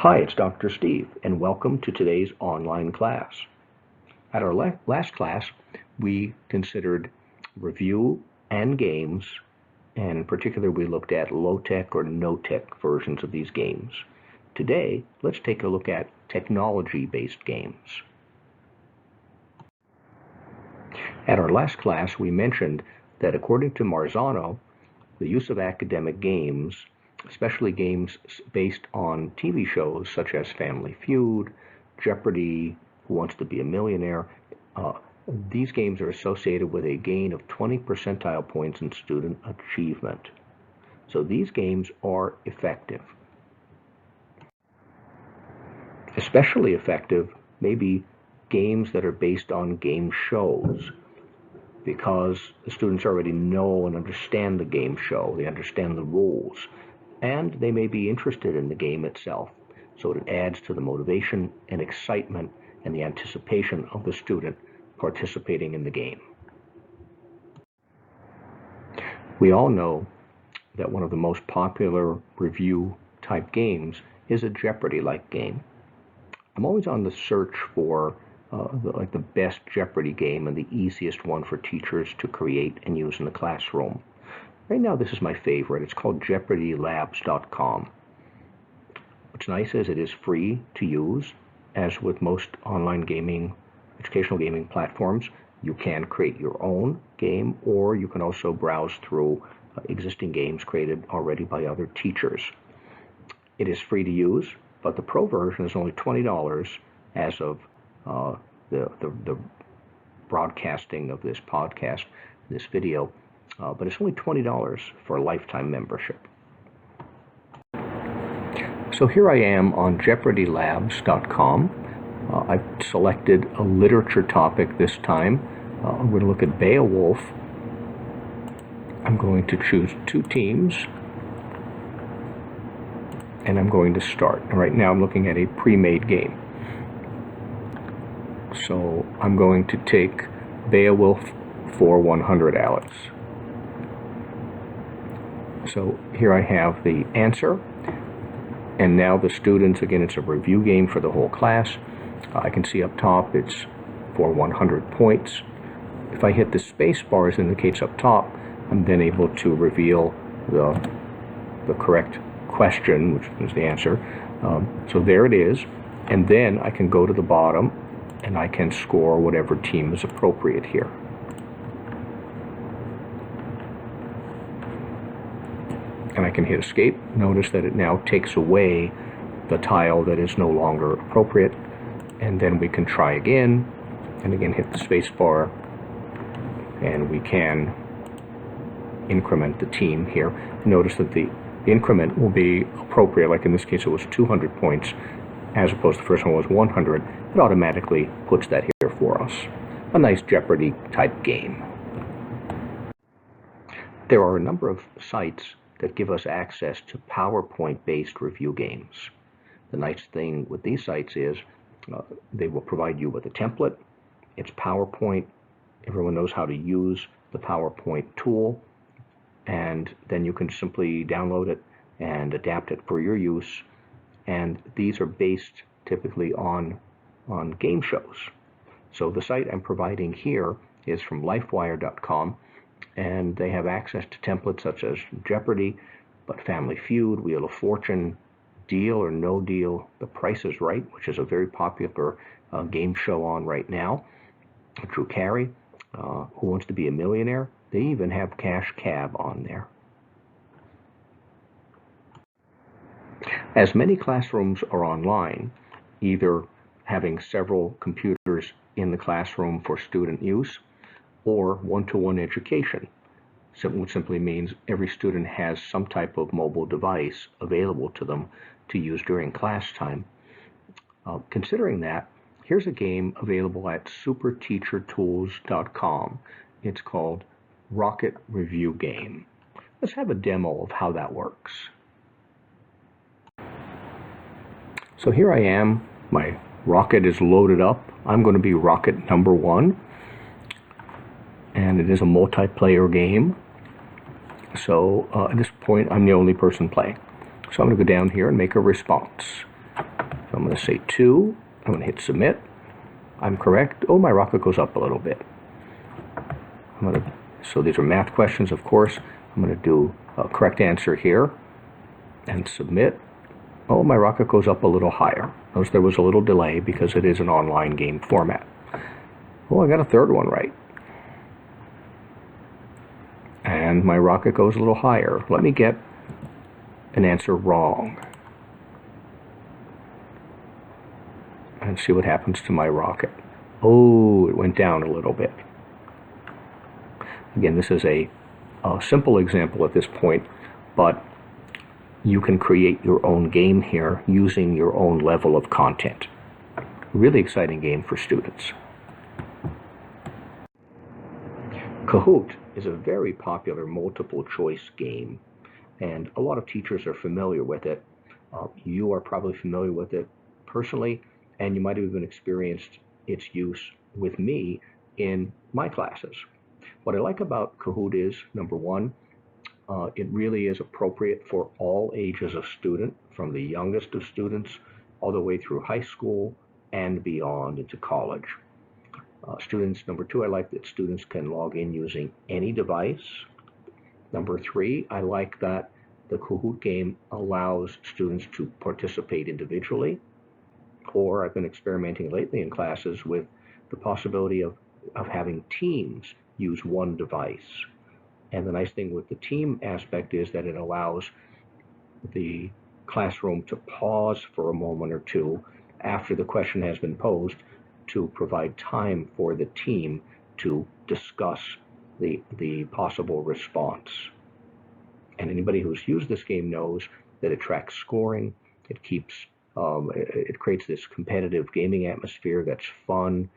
Hi, it's Dr. Steve, and welcome to today's online class. At our last class, we considered review and games, and in particular, we looked at low-tech or no-tech versions of these games. Today, let's take a look at technology-based games. At our last class, we mentioned that according to Marzano, the use of academic games, especially games based on TV shows such as Family Feud, Jeopardy, Who Wants to Be a Millionaire, these games are associated with a gain of 20 percentile points in student achievement. So these games are effective. Especially effective may be games that are based on game shows, because the students already know and understand the game show, they understand the rules, and they may be interested in the game itself. So it adds to the motivation and excitement and the anticipation of the student participating in the game. We all know that one of the most popular review type games is a Jeopardy-like game. I'm always on the search for the best Jeopardy game and the easiest one for teachers to create and use in the classroom. Right now, this is my favorite. It's called JeopardyLabs.com. What's nice is it is free to use. As with most online gaming, educational gaming platforms, you can create your own game, or you can also browse through existing games created already by other teachers. It is free to use, but the pro version is only $20 as of the broadcasting of this podcast, this video, but it's only $20 for a lifetime membership. So here I am on JeopardyLabs.com. I've selected a literature topic this time. I'm going to look at Beowulf. I'm going to choose two teams, and I'm going to start. And right now I'm looking at a pre-made game. So I'm going to take Beowulf for 100 Alex. So here I have the answer, and now the students, again, it's a review game for the whole class. I can see up top it's for 100 points. If I hit the space bar, as indicates up top, I'm then able to reveal the correct question, which is the answer. So there it is, and then I can go to the bottom and I can score whatever team is appropriate here. And I can hit escape. Notice that it now takes away the tile that is no longer appropriate. And then we can try again, and again hit the space bar, and we can increment the team here. Notice that the increment will be appropriate, like in this case it was 200 points, as opposed to the first one was 100. It automatically puts that here for us. A nice Jeopardy type game. There are a number of sites that give us access to PowerPoint-based review games. The nice thing with these sites is they will provide you with a template. It's PowerPoint. Everyone knows how to use the PowerPoint tool, and then you can simply download it and adapt it for your use. And these are based typically on game shows. So the site I'm providing here is from lifewire.com, and they have access to templates such as Jeopardy, but Family Feud, Wheel of Fortune, Deal or No Deal, The Price is Right, which is a very popular game show on right now, Drew Carey, Who Wants to Be a Millionaire. They even have Cash Cab on there. As many classrooms are online, either having several computers in the classroom for student use, or one-to-one education, which simply means every student has some type of mobile device available to them to use during class time. Considering that, here's a game available at superteachertools.com. It's called Rocket Review Game. Let's have a demo of how that works. So here I am. My rocket is loaded up. I'm going to be rocket number 1. And it is a multiplayer game. So at this point, I'm the only person playing. So I'm going to go down here and make a response. So I'm going to say 2. I'm going to hit submit. I'm correct. Oh, my rocket goes up a little bit. So these are math questions, of course. I'm going to do a correct answer here and submit. Oh, my rocket goes up a little higher. Notice there was a little delay because it is an online game format. Oh, I got a third one right. And my rocket goes a little higher. Let me get an answer wrong and see what happens to my rocket. Oh, it went down a little bit. Again, this is a simple example at this point, but you can create your own game here using your own level of content. Really exciting game for students. Kahoot is a very popular multiple choice game, and a lot of teachers are familiar with it. You are probably familiar with it personally, and you might have even experienced its use with me in my classes. What I like about Kahoot is, number one, it really is appropriate for all ages of student, from the youngest of students all the way through high school and beyond into college. Number two, I like that students can log in using any device. Number three, I like that the Kahoot game allows students to participate individually, or I've been experimenting lately in classes with the possibility of having teams use one device. And the nice thing with the team aspect is that it allows the classroom to pause for a moment or two after the question has been posed to provide time for the team to discuss the possible response. And anybody who's used this game knows that it tracks scoring, it creates this competitive gaming atmosphere that's fun.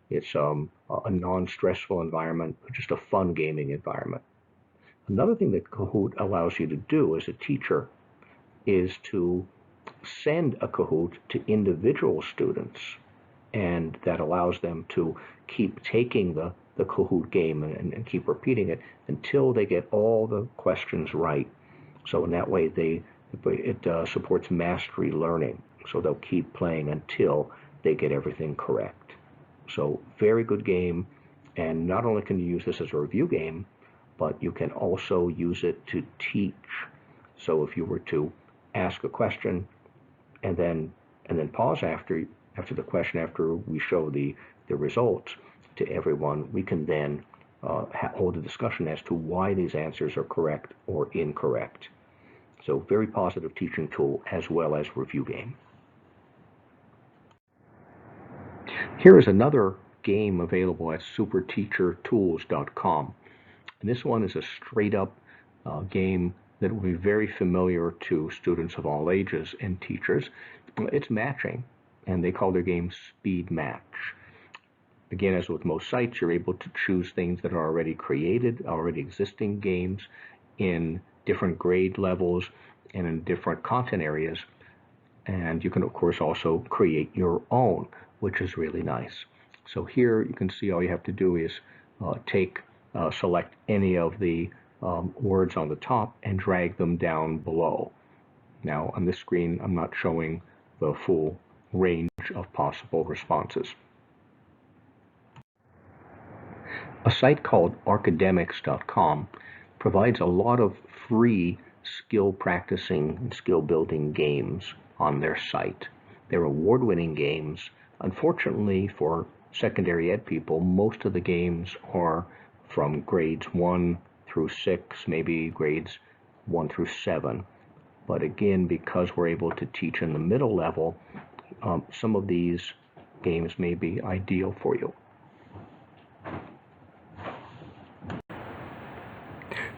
It's a non-stressful environment, just a fun gaming environment. Another thing that Kahoot allows you to do as a teacher is to send a Kahoot to individual students, and that allows them to keep taking the Kahoot game and keep repeating it until they get all the questions right. So in that way, it supports mastery learning. So they'll keep playing until they get everything correct. So very good game, and not only can you use this as a review game, but you can also use it to teach. So if you were to ask a question and then pause after the question, after we show the results to everyone, we can then hold a discussion as to why these answers are correct or incorrect. So very positive teaching tool as well as review game. Here is another game available at superteachertools.com. And this one is a straight up game that will be very familiar to students of all ages and teachers. It's matching, and they call their game Speed Match. Again, as with most sites, you're able to choose things that are already created, already existing games in different grade levels and in different content areas. And you can, of course, also create your own, which is really nice. So here you can see all you have to do is select any of the words on the top and drag them down below. Now on this screen, I'm not showing the full range of possible responses. A site called academics.com provides a lot of free skill practicing and skill building games on their site. They're award-winning games. Unfortunately for secondary ed people, most of the games are from grades 1 through 6, maybe grades 1 through 7. But again, because we're able to teach in the middle level, some of these games may be ideal for you.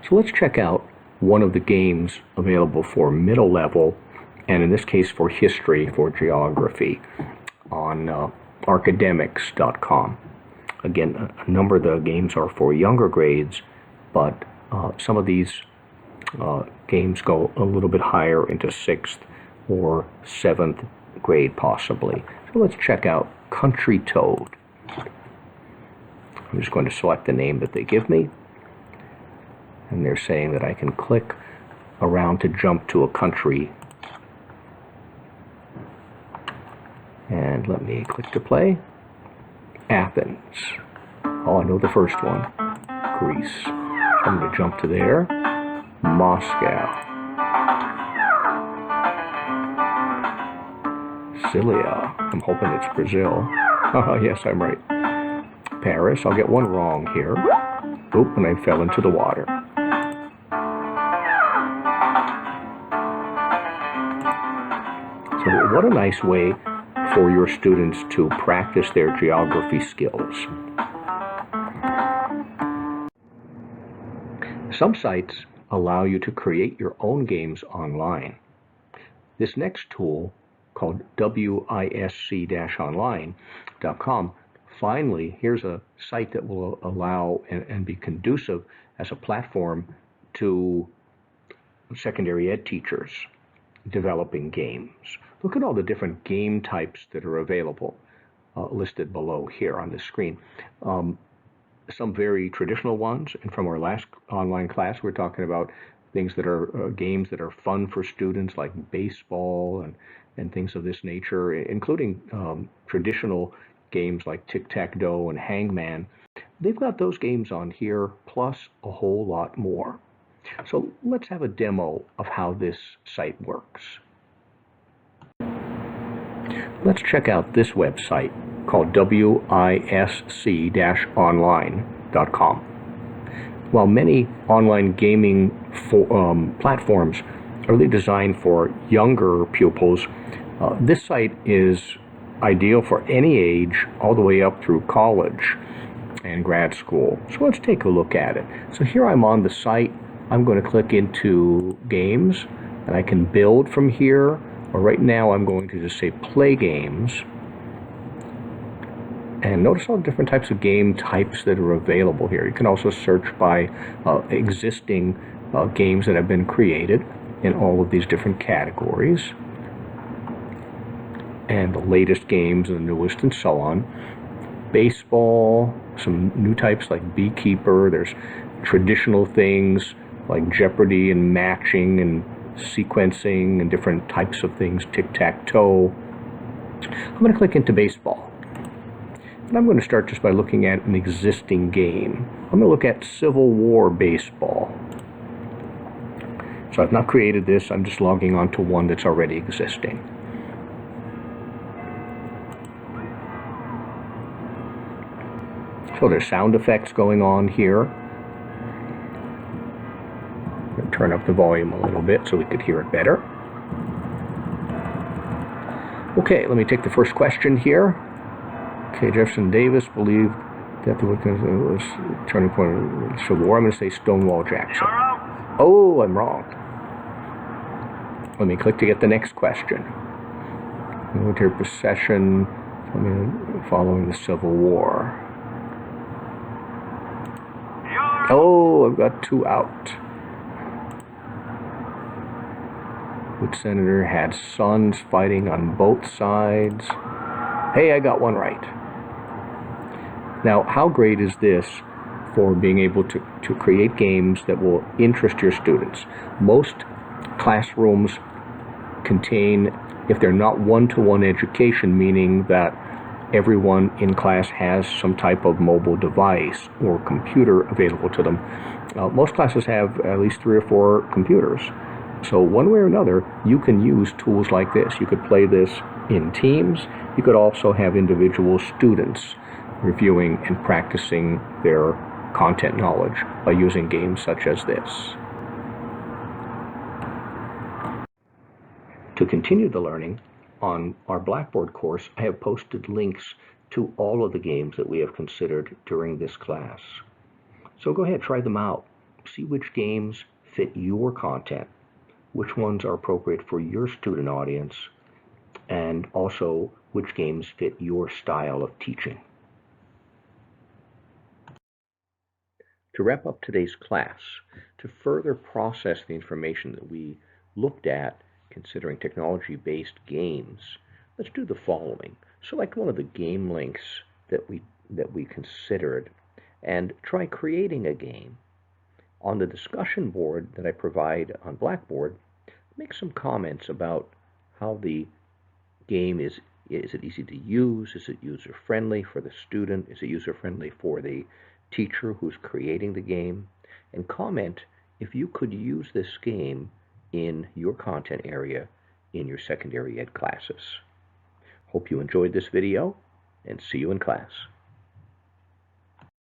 So let's check out one of the games available for middle level, and in this case for history, for geography, on academics.com. Again, a number of the games are for younger grades, but some of these games go a little bit higher into 6th or 7th grade possibly. So let's check out Country Toad. I'm just going to select the name that they give me, and they're saying that I can click around to jump to a country And let me click to play. Athens. Oh, I know the first one. Greece. So I'm going to jump to there. Moscow. Cilia. I'm hoping it's Brazil. Yes, I'm right. Paris. I'll get one wrong here. Oop, and I fell into the water. So what a nice way for your students to practice their geography skills. Some sites allow you to create your own games online. This next tool, called wisc-online.com, finally, here's a site that will allow and be conducive as a platform to secondary ed teachers developing games. Look at all the different game types that are available, listed below here on the screen. Some very traditional ones, and from our last online class, we're talking about things that are games that are fun for students, like baseball and things of this nature, including traditional games like tic-tac-toe and hangman. They've got those games on here, plus a whole lot more. So let's have a demo of how this site works. Let's check out this website called wisc-online.com. While many online gaming platforms are really designed for younger pupils, this site is ideal for any age, all the way up through college and grad school. So let's take a look at it. So here I'm on the site. I'm going to click into games, and I can build from here, or right now I'm going to just say play games. And notice all the different types of game types that are available here. You can also search by existing games that have been created in all of these different categories, and the latest games, and the newest, and so on. Baseball, some new types like Beekeeper. There's traditional things like Jeopardy and matching and sequencing and different types of things, tic-tac-toe. I'm going to click into baseball. And I'm going to start just by looking at an existing game. I'm going to look at Civil War baseball. So I've not created this, I'm just logging on to one that's already existing. So there's sound effects going on here. I'm going to turn up the volume a little bit so we could hear it better. Okay, let me take the first question here. Okay, Jefferson Davis believed that the was turning point of the Civil War. I'm going to say Stonewall Jackson. Oh, I'm wrong. Let me click to get the next question. Military procession following the Civil War. Oh, I've got two out. Which senator had sons fighting on both sides? Hey, I got one right. Now, how great is this for being able to create games that will interest your students? Most classrooms contain, if they're not one-to-one education, meaning that everyone in class has some type of mobile device or computer available to them. Most classes have at least 3 or 4 computers. So one way or another, you can use tools like this. You could play this in teams. You could also have individual students reviewing and practicing their content knowledge by using games such as this. To continue the learning, on our Blackboard course, I have posted links to all of the games that we have considered during this class. So go ahead, try them out. See which games fit your content, which ones are appropriate for your student audience, and also which games fit your style of teaching. To wrap up today's class, to further process the information that we looked at considering technology-based games, let's do the following. Select one of the game links that we considered and try creating a game. On the discussion board that I provide on Blackboard, make some comments about how the game is Is it easy to use? Is it user-friendly for the student? Is it user-friendly for the teacher who's creating the game? And comment if you could use this game in your content area in your secondary ed classes. Hope you enjoyed this video, and see you in class.